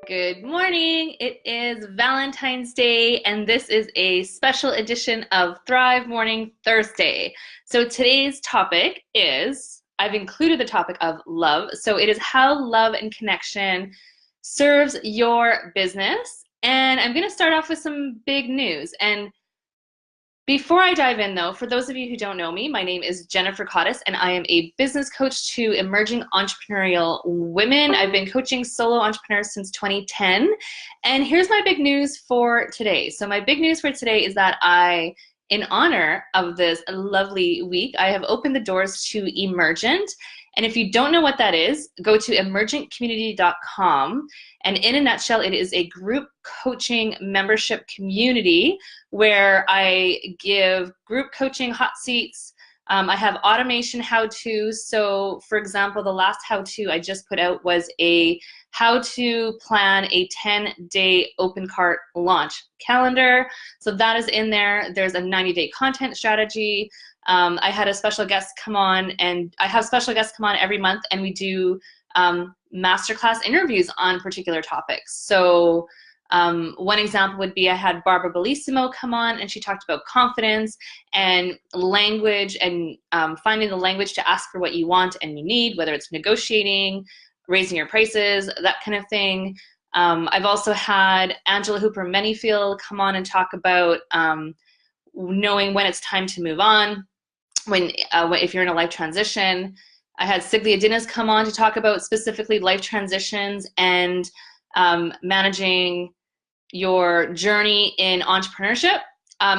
Good morning. It is Valentine's Day, and this is a special edition of Thrive Morning Thursday. So today's topic is, I've included the topic of love. So it is how love and connection serves your business. And I'm going to start off with some big news. And before I dive in, though, for those of you who don't know me, my name is Jennifer Cottis, and I am a business coach to emerging entrepreneurial women. I've been coaching solo entrepreneurs since 2010. And here's my big news for today. So my big news for today is that in honor of this lovely week, I have opened the doors to Emergent. And if you don't know what that is, go to emergentcommunity.com. And in a nutshell, it is a group coaching membership community where I give group coaching hot seats. I have automation how-tos. So for example, the last how-to I just put out was a how to plan a 10-day open cart launch calendar. So that is in there. There's a 90-day content strategy. I had a special guest come on, and I have special guests come on every month, and we do masterclass interviews on particular topics. So one example would be I had Barbara Bellissimo come on, and she talked about confidence and language and finding the language to ask for what you want and you need, whether it's negotiating, raising your prices, that kind of thing. I've also had Angela Hooper Manyfield come on and talk about knowing when it's time to move on, if you're in a life transition. I had Siglia Dinas come on to talk about specifically life transitions and managing your journey in entrepreneurship.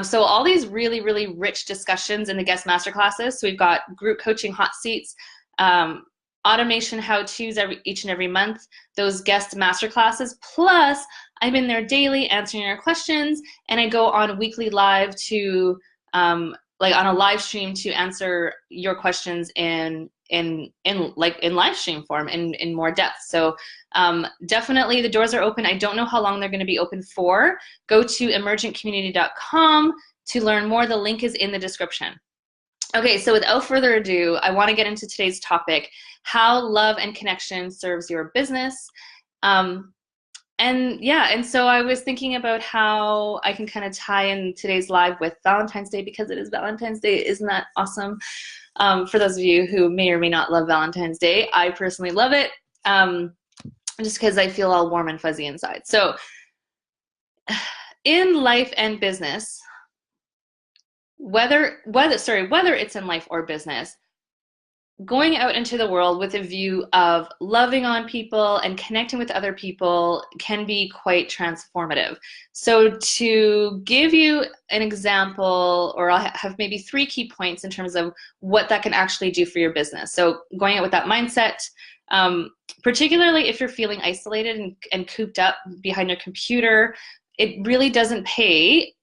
So all these really, really rich discussions in the guest masterclasses. So we've got group coaching hot seats, automation how-tos each and every month, those guest masterclasses, plus I'm in there daily answering your questions, and I go on weekly live to like on a live stream to answer your questions in live stream form in more depth. So definitely the doors are open. I don't know how long they're going to be open for. Go to emergentcommunity.com to learn more. The link is in the description. Okay, so without further ado, I want to get into today's topic, how love and connection serves your business. And so I was thinking about how I can kind of tie in today's live with Valentine's Day, because it is Valentine's Day. Isn't that awesome? For those of you who may or may not love Valentine's Day, I personally love it, just because I feel all warm and fuzzy inside. So in life and business, whether it's in life or business, going out into the world with a view of loving on people and connecting with other people can be quite transformative. So to give you an example, or I'll have maybe 3 key points in terms of what that can actually do for your business. So going out with that mindset, particularly if you're feeling isolated and cooped up behind your computer, it really doesn't pay.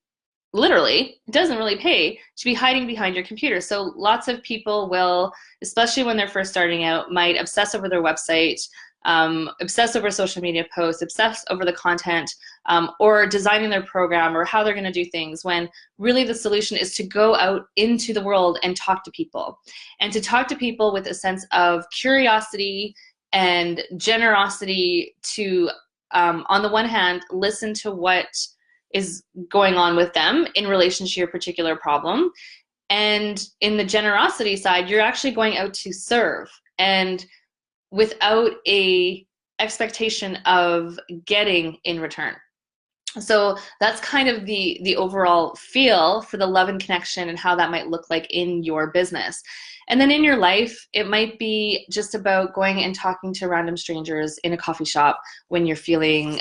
Literally, it doesn't really pay to be hiding behind your computer. So lots of people will, especially when they're first starting out, might obsess over their website, obsess over social media posts, obsess over the content, or designing their program or how they're going to do things, when really the solution is to go out into the world and talk to people. And to talk to people with a sense of curiosity and generosity to, on the one hand, listen to what is going on with them in relation to your particular problem. And in the generosity side, you're actually going out to serve, and without a expectation of getting in return. So that's kind of the overall feel for the love and connection and how that might look like in your business. And then in your life, it might be just about going and talking to random strangers in a coffee shop when you're feeling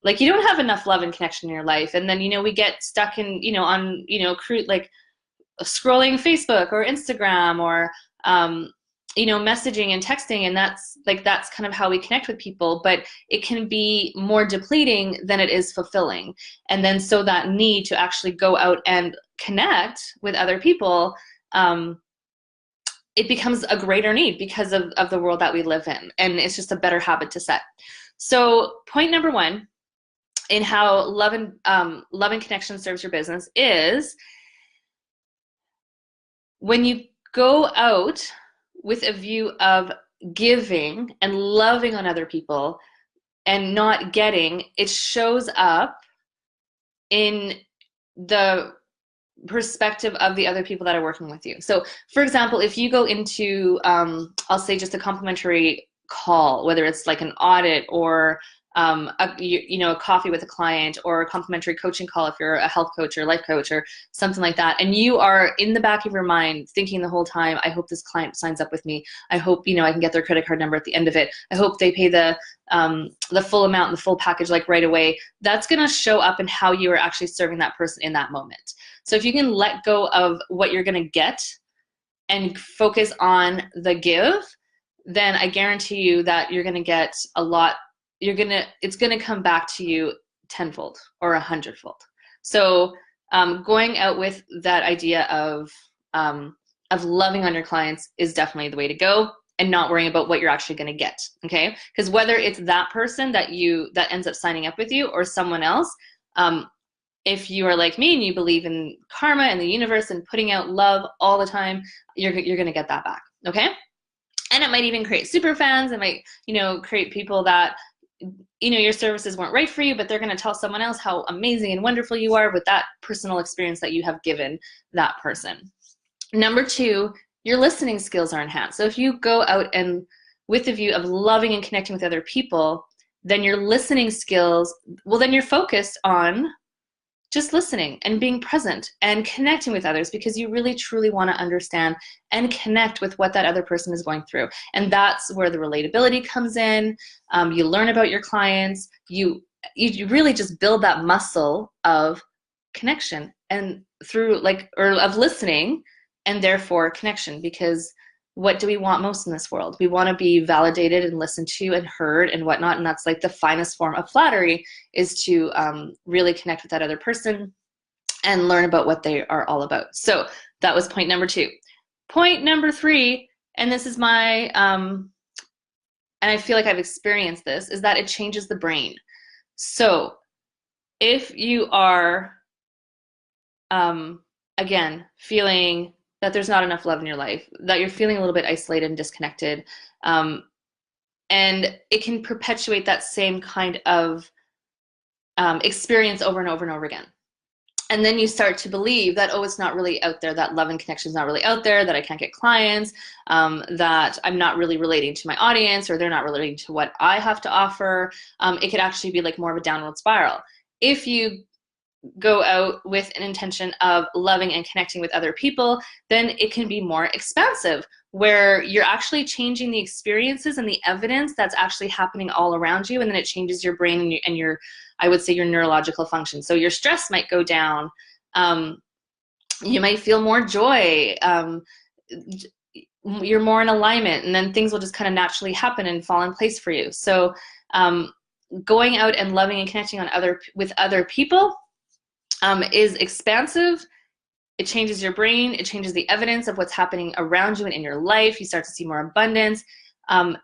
like you don't have enough love and connection in your life. And then, we get stuck in, on, like scrolling Facebook or Instagram or, messaging and texting. And that's kind of how we connect with people, but it can be more depleting than it is fulfilling. And then so that need to actually go out and connect with other people, it becomes a greater need because of the world that we live in. And it's just a better habit to set. So point number 1, in how love and connection serves your business is when you go out with a view of giving and loving on other people, and not getting, it shows up in the perspective of the other people that are working with you. So for example, if you go into, I'll say just a complimentary call, whether it's like an audit or a coffee with a client, or a complimentary coaching call if you're a health coach or life coach or something like that, and you are in the back of your mind thinking the whole time, I hope this client signs up with me. I hope, I can get their credit card number at the end of it. I hope they pay the full amount, the full package, like right away. That's going to show up in how you are actually serving that person in that moment. So if you can let go of what you're going to get and focus on the give, then I guarantee you that you're going to get a lot. It's going to come back to you tenfold or 100-fold. So going out with that idea of loving on your clients is definitely the way to go, and not worrying about what you're actually going to get. Okay, because whether it's that person that ends up signing up with you or someone else, if you are like me and you believe in karma and the universe and putting out love all the time, you're going to get that back. Okay, and it might even create super fans. It might create people that your services weren't right for you, but they're going to tell someone else how amazing and wonderful you are with that personal experience that you have given that person. Number 2, your listening skills are enhanced. So if you go out and with the view of loving and connecting with other people, then your listening skills, well, then you're focused on just listening and being present and connecting with others, because you really truly want to understand and connect with what that other person is going through. And that's where the relatability comes in. You learn about your clients. You really just build that muscle of connection and of listening, and therefore connection, because what do we want most in this world? We want to be validated and listened to and heard and whatnot. And that's like the finest form of flattery, is to really connect with that other person and learn about what they are all about. So that was point number 2. Point number 3, and this is my, and I feel like I've experienced this, is that it changes the brain. So if you are, again, feeling that there's not enough love in your life, that you're feeling a little bit isolated and disconnected, and it can perpetuate that same kind of experience over and over and over again. And then you start to believe that, oh, it's not really out there, that love and connection is not really out there, that I can't get clients, that I'm not really relating to my audience, or they're not relating to what I have to offer. It could actually be like more of a downward spiral. If you go out with an intention of loving and connecting with other people, then it can be more expansive, where you're actually changing the experiences and the evidence that's actually happening all around you, and then it changes your brain and your I would say your neurological function. So your stress might go down. You might feel more joy. You're more in alignment, and then things will just kind of naturally happen and fall in place for you. So going out and loving and connecting with other people is expansive. It changes your brain. It changes the evidence of what's happening around you and in your life. You start to see more abundance, and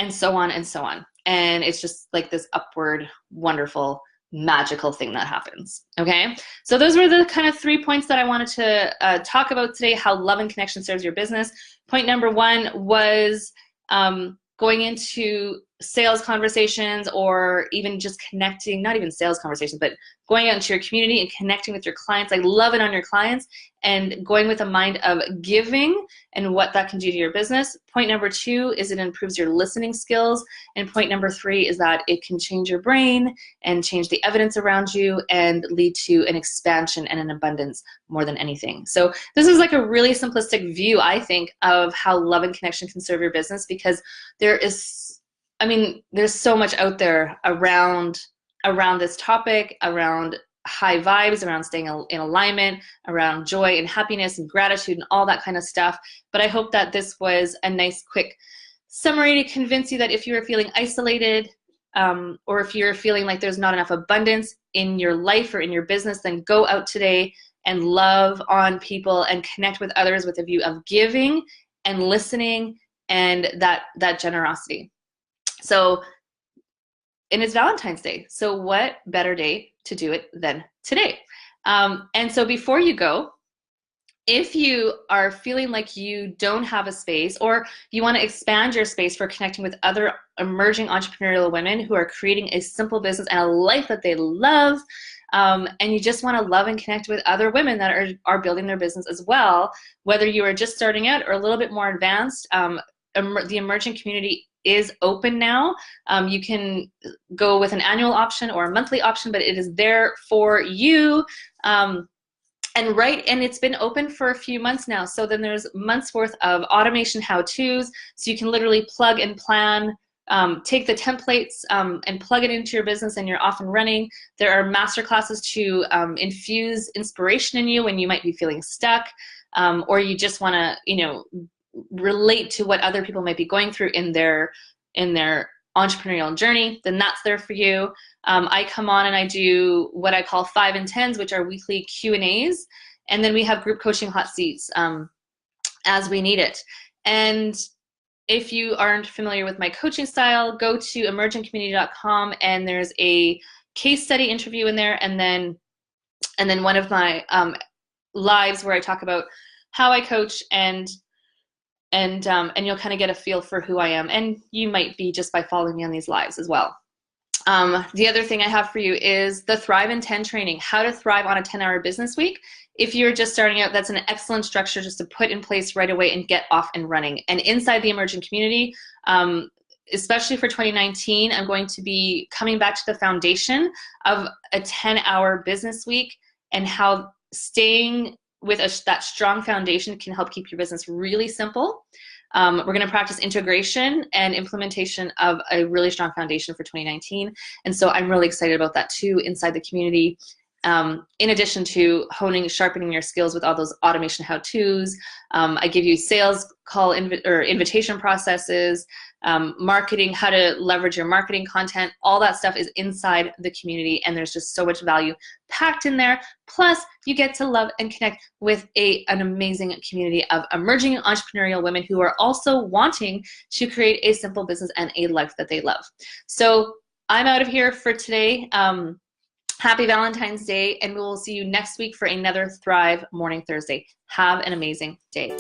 so on and so on. And it's just like this upward, wonderful, magical thing that happens. Okay, so those were the kind of 3 points that I wanted to talk about today, how love and connection serves your business. Point number 1 was going into sales conversations, or even just connecting, not even sales conversations, but going out into your community and connecting with your clients, like loving on your clients, and going with a mind of giving and what that can do to your business. Point number 2 is it improves your listening skills. And point number 3 is that it can change your brain and change the evidence around you and lead to an expansion and an abundance more than anything. So this is like a really simplistic view, I think, of how love and connection can serve your business, because there's so much out there around this topic, around high vibes, around staying in alignment, around joy and happiness and gratitude and all that kind of stuff. But I hope that this was a nice, quick summary to convince you that if you are feeling isolated, or if you're feeling like there's not enough abundance in your life or in your business, then go out today and love on people and connect with others with a view of giving and listening and that generosity. So, and it's Valentine's Day. So what better day to do it than today? And so before you go, If you are feeling like you don't have a space, or you want to expand your space for connecting with other emerging entrepreneurial women who are creating a simple business and a life that they love, and you just want to love and connect with other women that are building their business as well, whether you are just starting out or a little bit more advanced, the Emergent community is open now. You can go with an annual option or a monthly option, but it is there for you. And it's been open for a few months now. So then there's months worth of automation how-tos. So you can literally plug and plan, take the templates and plug it into your business, and you're off and running. There are master classes to infuse inspiration in you when you might be feeling stuck, or you just want to, relate to what other people might be going through in their entrepreneurial journey. Then that's there for you. I come on and I do what I call 5 and 10s, which are weekly Q&As, and then we have group coaching hot seats as we need it. And if you aren't familiar with my coaching style, go to emergentcommunity.com, and there's a case study interview in there, and then one of my lives where I talk about how I coach, and you'll kind of get a feel for who I am, and you might be just by following me on these lives as well. The other thing I have for you is the Thrive in 10 training, how to thrive on a 10-hour business week. If you're just starting out, that's an excellent structure just to put in place right away and get off and running. And inside the Emergent community, especially for 2019, I'm going to be coming back to the foundation of a 10-hour business week, and how staying with that strong foundation can help keep your business really simple. We're going to practice integration and implementation of a really strong foundation for 2019. And so I'm really excited about that too inside the community. In addition to sharpening your skills with all those automation how-tos, I give you sales call invitation processes, marketing, how to leverage your marketing content. All that stuff is inside the community, and there's just so much value packed in there. Plus, you get to love and connect with an amazing community of emerging entrepreneurial women who are also wanting to create a simple business and a life that they love. So I'm out of here for today. Happy Valentine's Day, and we will see you next week for another Thrive Morning Thursday. Have an amazing day.